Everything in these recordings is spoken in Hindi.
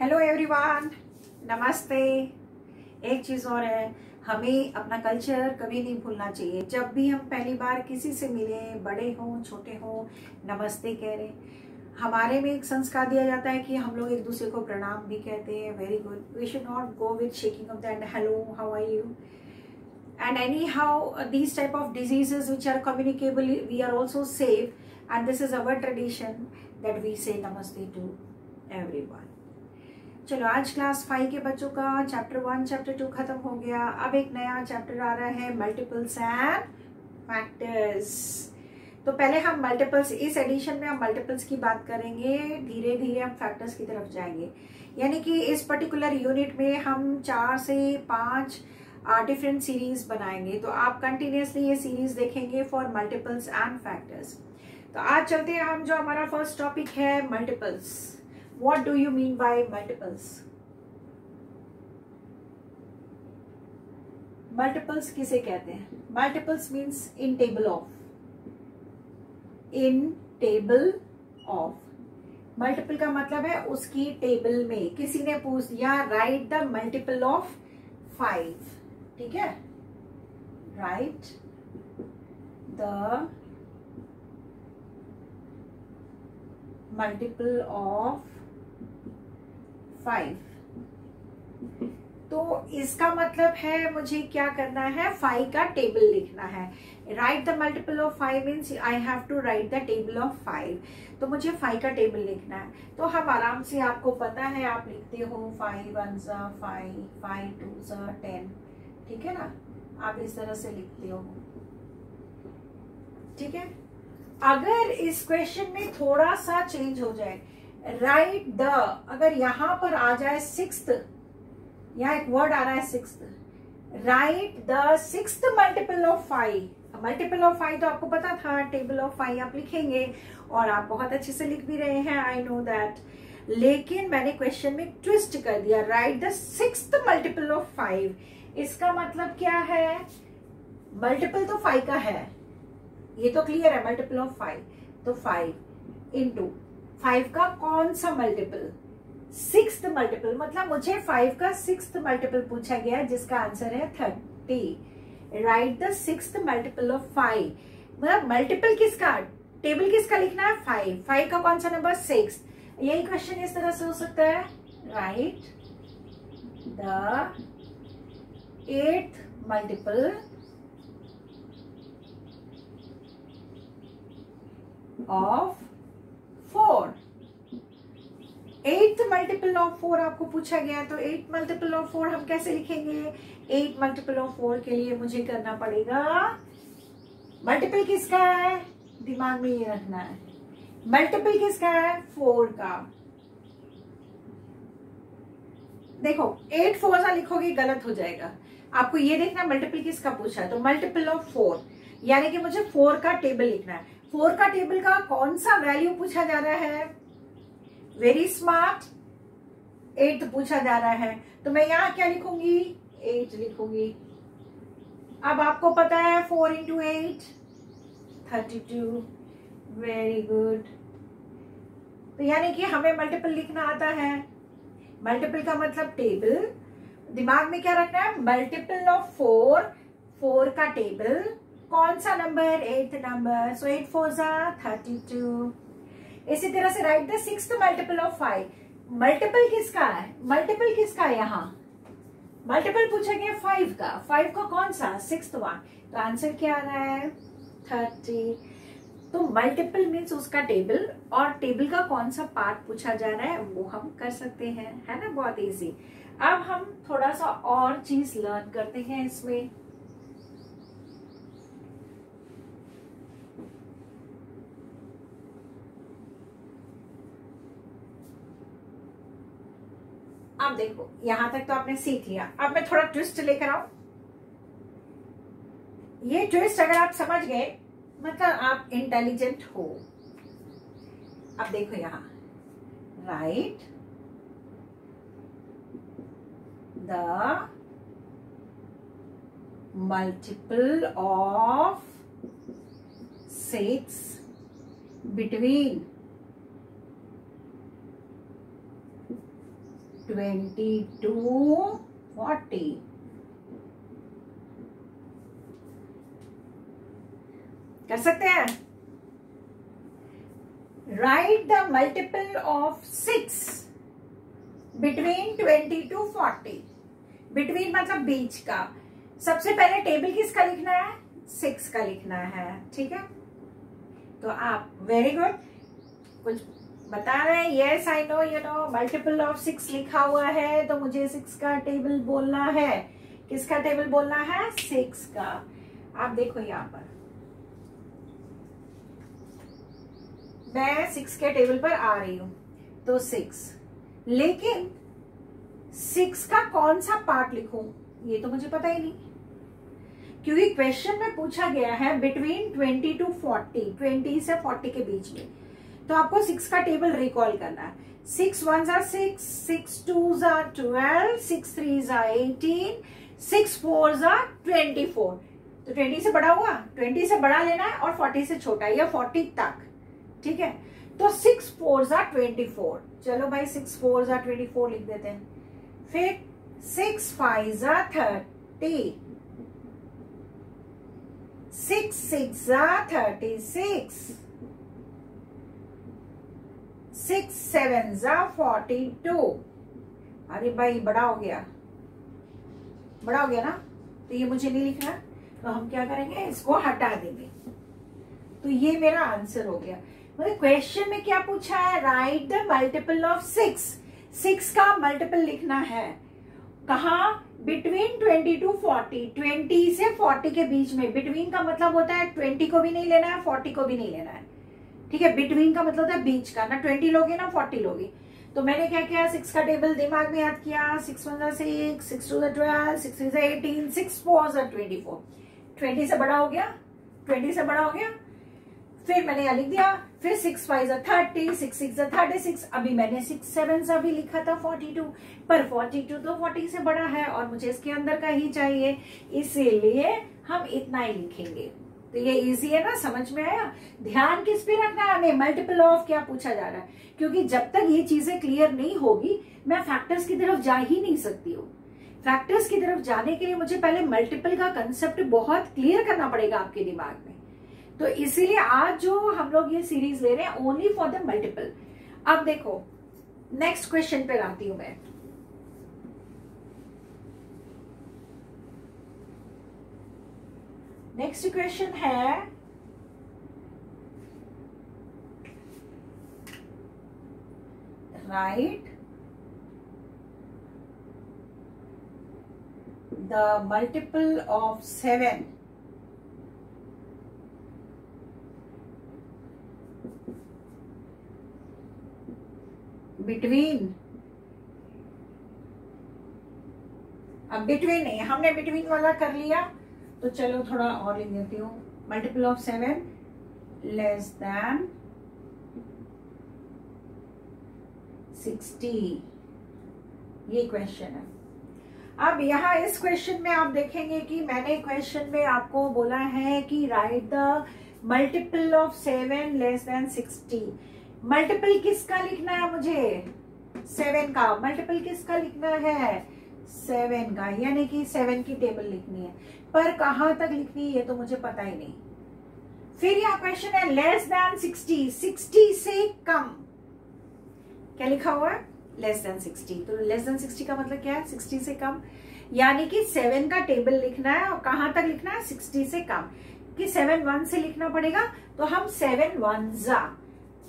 हेलो एवरीवन, नमस्ते। एक चीज़ और है, हमें अपना कल्चर कभी नहीं भूलना चाहिए। जब भी हम पहली बार किसी से मिले, बड़े हों छोटे हों, नमस्ते कह रहे। हमारे में एक संस्कार दिया जाता है कि हम लोग एक दूसरे को प्रणाम भी कहते हैं। Very good, we should not go with shaking of the hand, hello how are you. And anyhow, these type of diseases which are communicable, we are also safe, and this is our tradition that we say namaste to everyone. चलो, आज क्लास 5 के बच्चों का चैप्टर 1 चैप्टर 2 खत्म हो गया। अब एक नया चैप्टर आ रहा है, मल्टीपल्स एंड फैक्टर्स। तो पहले हम मल्टीपल्स, इस एडिशन में हम मल्टीपल्स की बात करेंगे, धीरे धीरे हम फैक्टर्स की तरफ जाएंगे। यानी कि इस पर्टिकुलर यूनिट में हम 4 से 5 डिफरेंट सीरीज बनाएंगे। तो आप कंटिन्यूसली ये सीरीज देखेंगे फॉर मल्टीपल्स एंड फैक्टर्स। तो आज चलते हैं हम, जो हमारा फर्स्ट टॉपिक है multiples. What do you mean by multiples? Multiples किसे कहते हैं? Multiples means in table of. In table of, multiple का मतलब है उसकी टेबल में। किसी ने पूछ दिया राइट द मल्टीपल ऑफ 5, ठीक है, राइट द मल्टीपल ऑफ 5। तो इसका मतलब है मुझे क्या करना है, 5 का टेबल लिखना है। Write the multiple of 5 means I have to write the table of 5। तो मुझे 5 का टेबल लिखना है। तो हम आराम से, आपको पता है, आप लिखते हो 5 1 5, 5 2 10, ठीक है ना। आप इस तरह से लिखते हो, ठीक है। अगर इस क्वेश्चन में थोड़ा सा चेंज हो जाए, राइट द, अगर यहां पर आ जाए 6th, यहाँ एक वर्ड आ रहा है 6th, right the 6th multiple of 5। Multiple of 5 तो आपको पता था, टेबल ऑफ 5 आप लिखेंगे और आप बहुत अच्छे से लिख भी रहे हैं, आई नो दैट। लेकिन मैंने क्वेश्चन में ट्विस्ट कर दिया, right the 6th multiple of 5। इसका मतलब क्या है, मल्टीपल तो 5 का है, ये तो क्लियर है, मल्टीपल ऑफ 5। तो 5 इंटू 5 का कौन सा मल्टीपल? 6th multiple. मतलब मुझे 5 का 6th मल्टीपल पूछा गया, जिसका आंसर है 30। Right the 6th multiple of 5। मतलब मल्टीपल किसका, टेबल किसका लिखना है? 5। 5 का कौन सा नंबर? 6। यही क्वेश्चन इस तरह से हो सकता है, write the 8th multiple of 4। 8th multiple of 4 आपको पूछा गया, तो 8 मल्टीपल ऑफ 4 हम कैसे लिखेंगे? 8 मल्टीपल ऑफ 4 के लिए मुझे करना पड़ेगा, मल्टीपल किसका है, दिमाग में ये रखना है, मल्टीपल किसका है? 4 का। देखो 8 4 लिखोगे गलत हो जाएगा, आपको ये देखना मल्टीपल किसका पूछा है। तो मल्टीपल ऑफ 4, यानी कि मुझे 4 का टेबल लिखना है। 4 का टेबल का कौन सा वैल्यू पूछा जा रहा है? वेरी स्मार्ट, 8 पूछा जा रहा है। तो मैं यहां क्या लिखूंगी? 8 लिखूंगी। अब आपको पता है 4 इंटू 8 32। Very good. तो यानी कि हमें मल्टीपल लिखना आता है। मल्टीपल का मतलब टेबल, दिमाग में क्या रखना है? मल्टीपल ऑफ 4, 4 का टेबल, कौन सा नंबर? 8th number. सो 8 4 32। इसी तरह से right the 6th multiple of 5। Multiple किसका है? मल्टीपल किसका है? यहाँ मल्टीपल पूछा गया 5 का। 5 का कौन सा? 6th one. तो आंसर क्या आ रहा है? 30। तो मल्टीपल मीन्स उसका टेबल, और टेबल का कौन सा पार्ट पूछा जा रहा है वो हम कर सकते हैं, है ना, बहुत इजी। अब हम थोड़ा सा और चीज लर्न करते हैं इसमें। अब देखो, यहां तक तो आपने सीख लिया। अब मैं थोड़ा ट्विस्ट लेकर आऊं। ये ट्विस्ट अगर आप समझ गए, मतलब आप इंटेलिजेंट हो। अब देखो यहां, right the multiple of 6 between 22 40। कर सकते हैं। Right the multiple of 6 between 20 to 40। Between मतलब बीच का। सबसे पहले टेबल किसका लिखना है? 6 का लिखना है। ठीक है, तो आप वेरी गुड, कुछ बता रहे हैं। Yes I know, you know, multiple of 6 लिखा हुआ है तो मुझे 6 का टेबल बोलना है। किसका टेबल बोलना है? 6 का। आप देखो यहां पर मैं 6 के टेबल पर आ रही हूं तो 6, लेकिन 6 का कौन सा पार्ट लिखूं ये तो मुझे पता ही नहीं, क्योंकि क्वेश्चन में पूछा गया है बिटवीन 20 to 40, 20 से 40 के बीच में। तो आपको 6 का टेबल रिकॉल करना है। 6 1s are 6, 6 2s are 12, 6 3s are 18, 6 4s are 24। तो 20 से बड़ा हुआ, 20 से बड़ा लेना है और 40 से छोटा या 40 तक। ठीक है, तो 6 4s are 24। चलो भाई 6 4s are 24 लिख देते हैं। फिर 6 5s are 30, 6 6s are 36, 6 7s are 42। अरे भाई बड़ा हो गया, बड़ा हो गया ना, तो ये मुझे नहीं लिखना, तो हम क्या करेंगे, इसको हटा देंगे। तो ये मेरा आंसर हो गया। मतलब क्वेश्चन में क्या पूछा है? Write the multiple of 6। 6 का मल्टीपल लिखना है। कहा? बिटवीन 20 to 40, 20 से 40 के बीच में। बिटवीन का मतलब होता है 20 को भी नहीं लेना है, 40 को भी नहीं लेना है। ठीक है, बिटवीन का मतलब होता है बीच का, ना 20 लोगे ना 40 लोगे। तो मैंने क्या किया, 6 का टेबल दिमाग में याद किया। 6 1s are 6, 6 2s are 12, 6 3s are 18, 6 4s are 24। 20 से बड़ा हो गया, 20 से बड़ा हो गया। फिर मैंने यह लिख दिया। फिर 6 5s are 30, 6 6s are 36। अभी मैंने 6 7s अभी लिखा था 42, पर 42 तो 40 से बड़ा है और मुझे इसके अंदर का ही चाहिए, इसीलिए हम इतना ही लिखेंगे। तो ये इजी है ना, समझ में आया? ध्यान किस पे रखना है हमें? मल्टीपल ऑफ क्या पूछा जा रहा है, क्योंकि जब तक ये चीजें क्लियर नहीं होगी मैं फैक्टर्स की तरफ जा ही नहीं सकती हूँ। फैक्टर्स की तरफ जाने के लिए मुझे पहले मल्टीपल का कंसेप्ट बहुत क्लियर करना पड़ेगा आपके दिमाग में। तो इसीलिए आज जो हम लोग ये सीरीज ले रहे हैं ओनली फॉर द मल्टीपल। अब देखो नेक्स्ट क्वेश्चन पे आती हूं मैं। नेक्स्ट क्वेश्चन है write the multiple of 7 between. अब बिटवीन नहीं, हमने बिटवीन वाला कर लिया, तो चलो थोड़ा और लिख देती हूँ। मल्टीपल ऑफ 7 लेस देन 60, ये क्वेश्चन है। अब यहाँ इस क्वेश्चन में आप देखेंगे कि मैंने क्वेश्चन में आपको बोला है कि right the multiple of 7 less than 60। Multiple किसका लिखना है मुझे? 7 का। मल्टीपल किसका लिखना है? 7 का, यानी कि 7 की टेबल लिखनी है, पर कहां तक लिखनी है ये तो मुझे पता ही नहीं। फिर यहाँ क्वेश्चन है लेस देन 60, 60 से कम। क्या लिखा हुआ है? Less than 60। तो लेस देन 60 का मतलब क्या है? 60 से कम, यानी कि 7 का टेबल लिखना है और कहां तक लिखना है? 60 से कम। कि 7 1 से लिखना पड़ेगा, तो हम 7 1s are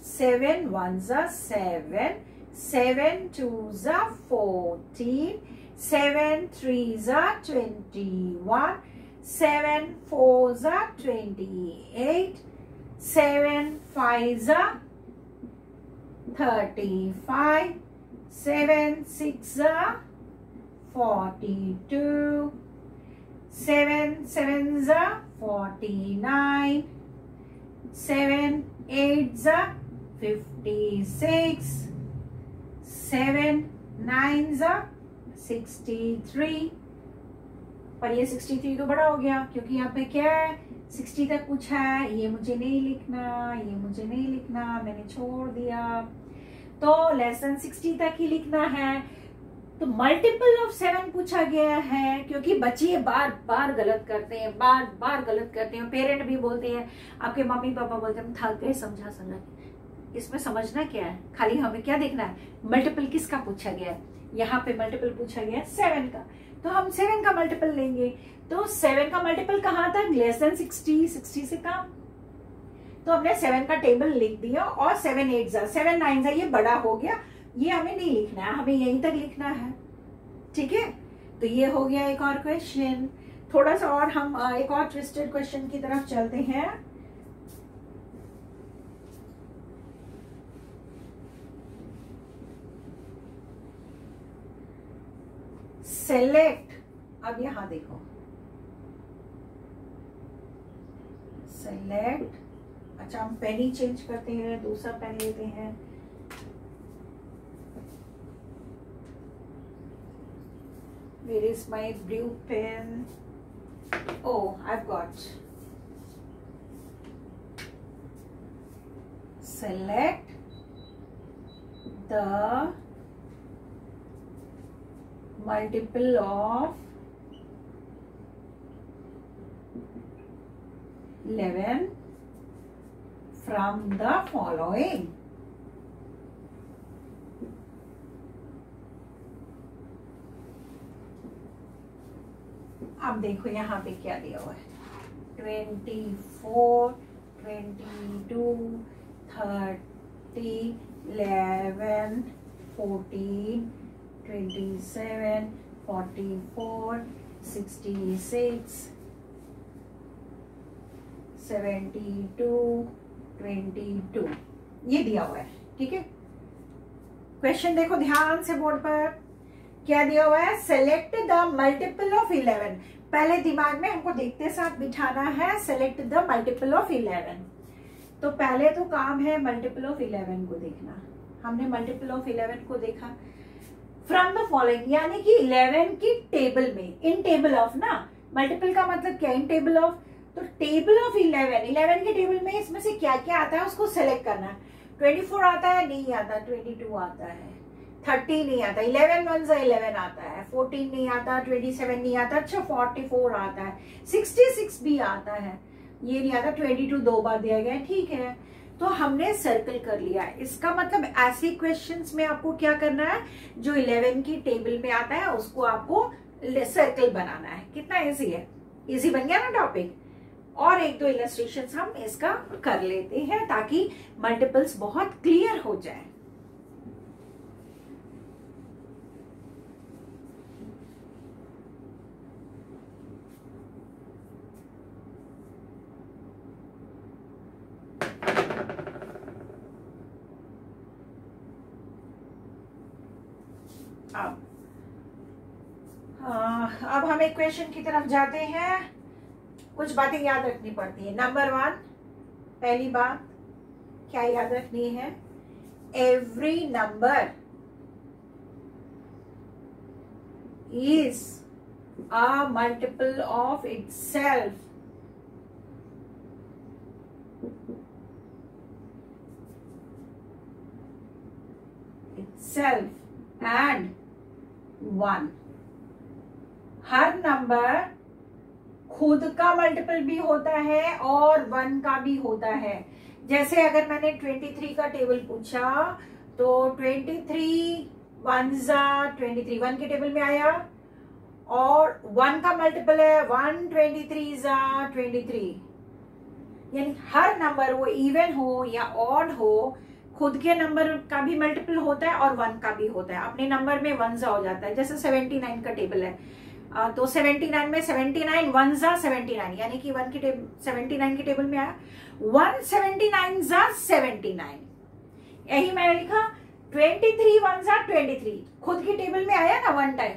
7 1s are 7, 7 2s are 14, 7 3s are 21, 7 4s are 28, 7 5s are 35, 7 6s are 42, 7 7s are 49, 7 8s are 56, 7 9s are 63। पर ये 63 तो बड़ा हो गया, क्योंकि यहाँ पे क्या है, 60 तक पूछा है। ये मुझे नहीं लिखना, ये मुझे नहीं लिखना, मैंने छोड़ दिया। तो लेस देन 60 तक ही लिखना है। तो मल्टीपल ऑफ 7 पूछा गया है, क्योंकि बच्चे बार बार गलत करते हैं, बार बार गलत करते हैं। पेरेंट भी बोलते हैं, आपके मम्मी पापा बोलते हैं थक गए समझा समझा। इसमें समझना क्या है, खाली हमें क्या देखना है, मल्टीपल किसका पूछा गया है। यहाँ पे मल्टीपल पूछा गया है 7 का, तो हम 7 का मल्टीपल लेंगे। तो 7 का मल्टीपल कहाँ था, लेस देन 60, 60 से कम। तो हमने 7 का टेबल लिख दिया, और 7 8 जा 7 9 जा, ये बड़ा हो गया, ये हमें नहीं लिखना है, हमें यहीं तक लिखना है। ठीक है, तो ये हो गया एक और क्वेश्चन। थोड़ा सा और हम एक और ट्विस्टेड क्वेश्चन की तरफ चलते हैं। सेलेक्ट, अब यहां देखो, सेलेक्ट, अच्छा हम पेन ही चेंज करते हैं, दूसरा पेन लेते हैं। Where is my blue pen? Oh, I've got. Select the multiple of 11 from the following. अब देखो यहाँ पे क्या दिया हुआ है, 24, 22, 30, 11, 14, 27, 44, 66, 72, 22, ये दिया हुआ है। ठीक है, क्वेश्चन देखो ध्यान से बोर्ड पर, क्या दिया हुआ है, सेलेक्ट द मल्टीपल ऑफ 11। पहले दिमाग में हमको देखते साथ बिठाना है, सेलेक्ट द मल्टीपल ऑफ 11। तो पहले तो काम है मल्टीपल ऑफ 11 को देखना। हमने मल्टीपल ऑफ 11 को देखा फ्रॉम द फॉलोइंग, यानी कि 11 की टेबल में, इन टेबल ऑफ ना, मल्टीपल का मतलब क्या, इन टेबल ऑफ। तो टेबल ऑफ 11 के टेबल में इसमें से क्या क्या आता है उसको सेलेक्ट करना है। 24 आता है, नहीं आता, 22 आता है, 30 नहीं आता, 11 1 जा 11 आता है, 14 नहीं आता, 27 नहीं आता, अच्छा 44 आता है, 66 भी आता है, ये नहीं आता, 22 2 बार दिया गया है। ठीक है, तो हमने सर्कल कर लिया। इसका मतलब ऐसे क्वेश्चंस में आपको क्या करना है, जो 11 की टेबल में आता है उसको आपको सर्कल बनाना है। कितना इजी है, इजी बन गया ना टॉपिक। और एक दो इलस्ट्रेशंस हम इसका कर लेते हैं ताकि मल्टीपल्स बहुत क्लियर हो जाए। अब हम एक क्वेश्चन की तरफ जाते हैं। कुछ बातें याद रखनी पड़ती है। नंबर 1, पहली बात क्या याद रखनी है, every number is a multiple of itself. itself and 1। Her number खुद का मल्टीपल भी होता है और 1 का भी होता है। जैसे अगर मैंने 23 का टेबल पूछा तो 23 1 जा 23, 1 के टेबल में आया, और 1 का मल्टीपल है 1, 23 जा 23। यानी हर नंबर वो इवन हो या ऑड हो, खुद के नंबर का भी मल्टीपल होता है और 1 का भी होता है। अपने नंबर में 1 जा हो जाता है। जैसे 79 का टेबल है, तो 79 में 79 1 जा 79, यानी कि 1 की 79 के टेबल में आया 179 जा 79। यही मैंने लिखा 23 1 जा 23, खुद की टेबल में आया ना 1 टाइम,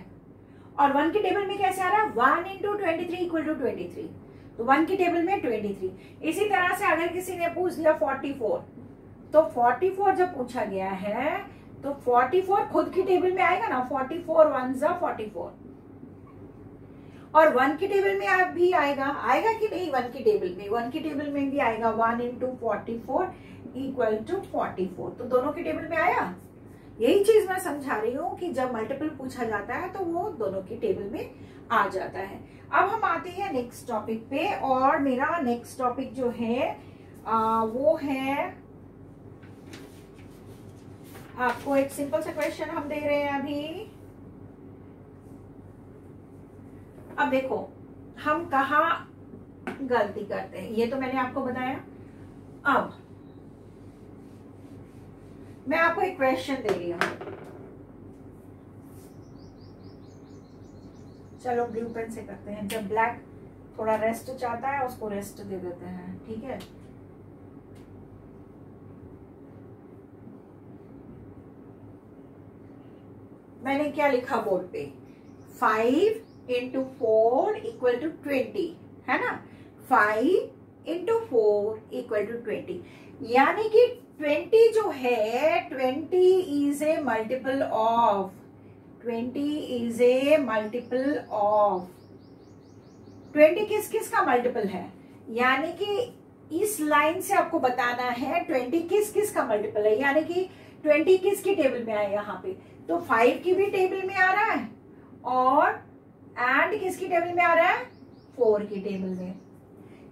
और 1 की टेबल में कैसे आ रहा है, 1 × 23 इक्वल टू 23, तो 1 की टेबल में 23। इसी तरह से अगर किसी ने पूछ दिया 44, तो 44 जब पूछा गया है तो 44 खुद की टेबल में आएगा ना, 44 1 जा 44, और 1 की टेबल में भी आएगा कि नहीं, 1 की टेबल में, 1 की टेबल में भी आएगा 1 × 44 इक्वल टू 44, तो दोनों की टेबल में आया। यही चीज मैं समझा रही हूँ कि जब मल्टीपल पूछा जाता है तो वो दोनों की टेबल में आ जाता है। अब हम आते हैं नेक्स्ट टॉपिक पे, और मेरा नेक्स्ट टॉपिक जो है वो है, आपको एक सिंपल सा क्वेश्चन हम दे रहे हैं अभी। अब देखो हम कहाँ गलती करते हैं, ये तो मैंने आपको बताया। अब मैं आपको एक क्वेश्चन दे रही हूं, चलो ब्लू पेन से करते हैं। जब ब्लैक थोड़ा रेस्ट चाहता है उसको रेस्ट दे देते हैं, ठीक है। मैंने क्या लिखा बोर्ड पे, 5 × 4 = 20, है ना। 5 × 4 = 20, यानी कि 20 जो है 20 इज ए मल्टीपल ऑफ 20 किस किस का मल्टीपल है, यानी कि इस लाइन से आपको बताना है 20 किस किस का मल्टीपल है, यानी कि 20 किसकी टेबल में आए यहाँ पे, तो 5 की भी टेबल में आ रहा है और एंड किसकी टेबल में आ रहा है, 4 की टेबल में।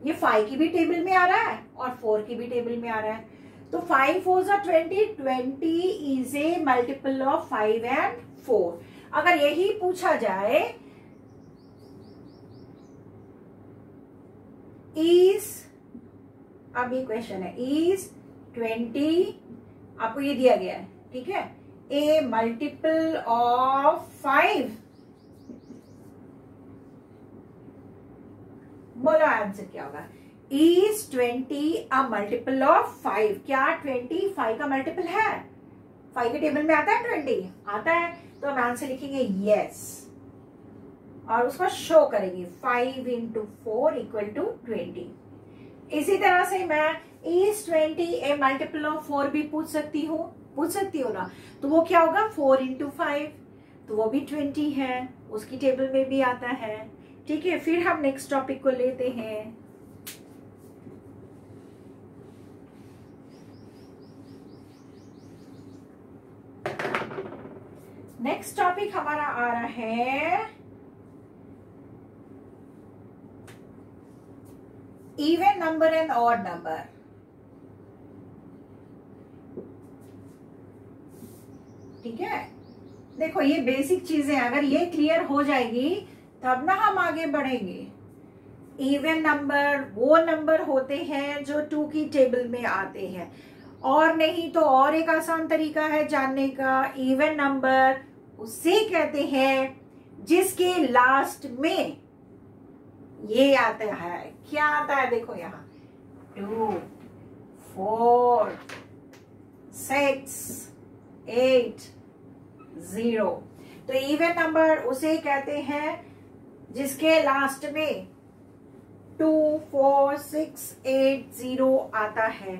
ये 5 की भी टेबल में आ रहा है और 4 की भी टेबल में आ रहा है। तो 5 4 20, 20 is a multiple of 5 and 4। अगर यही पूछा जाए इज, अब ये क्वेश्चन है, इज 20, आपको ये दिया गया है, ठीक है, ए मल्टीपल ऑफ 5, बोलो आंसर क्या होगा। इज 20 अ मल्टीपल ऑफ 5, क्या 20 5 का मल्टीपल है, 5 के टेबल में आता है 20, आता है, तो हम आंसर लिखेंगे यस और उसको शो करेंगे 5 × 4 = 20। इसी तरह से मैं इज 20 ए मल्टीपल ऑफ 4 भी पूछ सकती हूँ ना, तो वो क्या होगा 4 × 5, तो वो भी 20 है, उसकी टेबल में भी आता है, ठीक है। फिर हम नेक्स्ट टॉपिक को लेते हैं। नेक्स्ट टॉपिक हमारा आ रहा है even number and odd number. ठीक है, देखो ये बेसिक चीजें अगर ये क्लियर हो जाएगी तब ना हम आगे बढ़ेंगे। इवन नंबर वो नंबर होते हैं जो 2 की टेबल में आते हैं, और नहीं तो और एक आसान तरीका है जानने का, इवन नंबर उसे कहते हैं जिसके लास्ट में ये आता है, क्या आता है, देखो यहाँ 2 4 6 8 0। तो इवन नंबर उसे कहते हैं जिसके लास्ट में 2 4 6 8 0 आता है।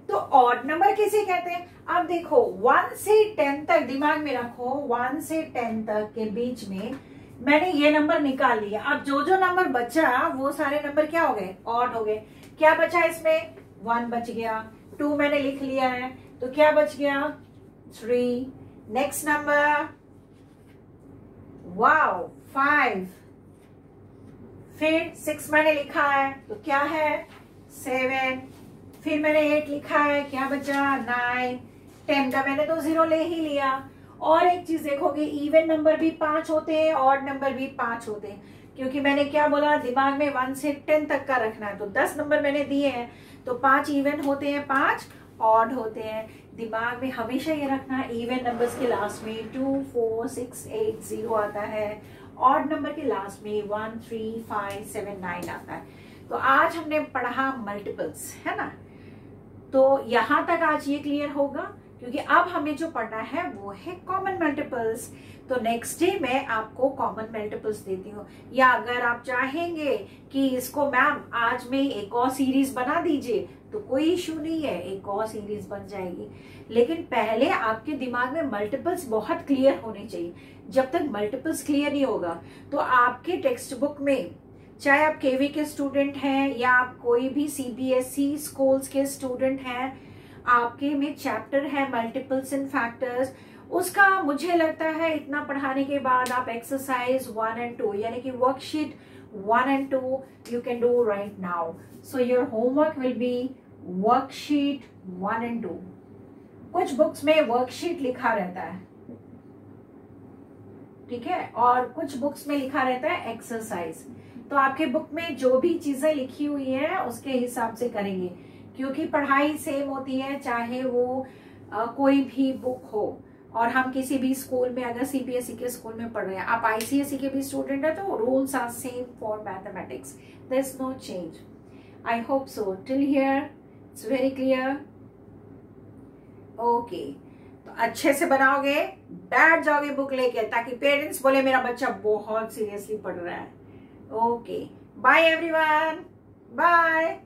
तो ऑड नंबर किसे कहते हैं, अब देखो 1 से 10 तक दिमाग में रखो, 1 से 10 तक के बीच में मैंने ये नंबर निकाल लिया। अब जो जो नंबर बचा वो सारे नंबर क्या हो गए, ऑड हो गए। क्या बचा इसमें, 1 बच गया, 2 मैंने लिख लिया है, तो क्या बच गया 3। नेक्स्ट नंबर वाओ 5, फिर 6 मैंने लिखा है तो क्या है 7, फिर मैंने 8 लिखा है, क्या बचा 9, 10 का मैंने तो 0 ले ही लिया। और एक चीज देखोगे, इवन नंबर भी 5 होते हैं, ऑड नंबर भी 5 होते हैं, क्योंकि मैंने क्या बोला दिमाग में 1 से 10 तक का रखना है, तो 10 नंबर मैंने दिए हैं, तो 5 इवन होते हैं, 5 ऑड होते हैं। दिमाग में हमेशा ये रखना है इवन नंबर्स के लास्ट में 2 4 6 8 0 आता है, ऑड नंबर के लास्ट में 1 3 5 7 9 आता है। तो आज हमने पढ़ा मल्टीपल्स, है ना, तो यहां तक आज ये क्लियर होगा, क्योंकि अब हमें जो पढ़ना है वो है कॉमन मल्टीपल्स। तो नेक्स्ट डे मैं आपको कॉमन मल्टीपल्स देती हूँ, या अगर आप चाहेंगे कि इसको मैम आज में एक और सीरीज बना दीजिए तो कोई इशू नहीं है, एक और सीरीज बन जाएगी। लेकिन पहले आपके दिमाग में मल्टीपल्स बहुत क्लियर होने चाहिए। जब तक मल्टीपल्स क्लियर नहीं होगा तो आपके टेक्स्ट बुक में, चाहे आप केवी के स्टूडेंट हैं या आप कोई भी सीबीएसई स्कूल्स के स्टूडेंट हैं, आपके में चैप्टर है मल्टीपल्स एंड फैक्टर्स, उसका मुझे लगता है इतना पढ़ाने के बाद आप एक्सरसाइज 1 and 2 यानी कि worksheet 1 and 2 you can do right now. So your homework will be worksheet 1 and 2. कुछ बुक्स में वर्कशीट लिखा रहता है, ठीक है, और कुछ बुक्स में लिखा रहता है एक्सरसाइज। तो आपके बुक में जो भी चीजें लिखी हुई है उसके हिसाब से करेंगे, क्योंकि पढ़ाई सेम होती है चाहे वो कोई भी बुक हो। और हम किसी भी स्कूल में, अगर सीबीएसई के स्कूल में पढ़ रहे हैं, आप आईसीएसई के भी स्टूडेंट है, तो rules are same for mathematics, there is no change. I hope so till here it's very clear. Okay, तो अच्छे से बनाओगे, बैठ जाओगे बुक लेके, ताकि पेरेंट्स बोले मेरा बच्चा बहुत सीरियसली पढ़ रहा है। Okay, bye everyone, bye.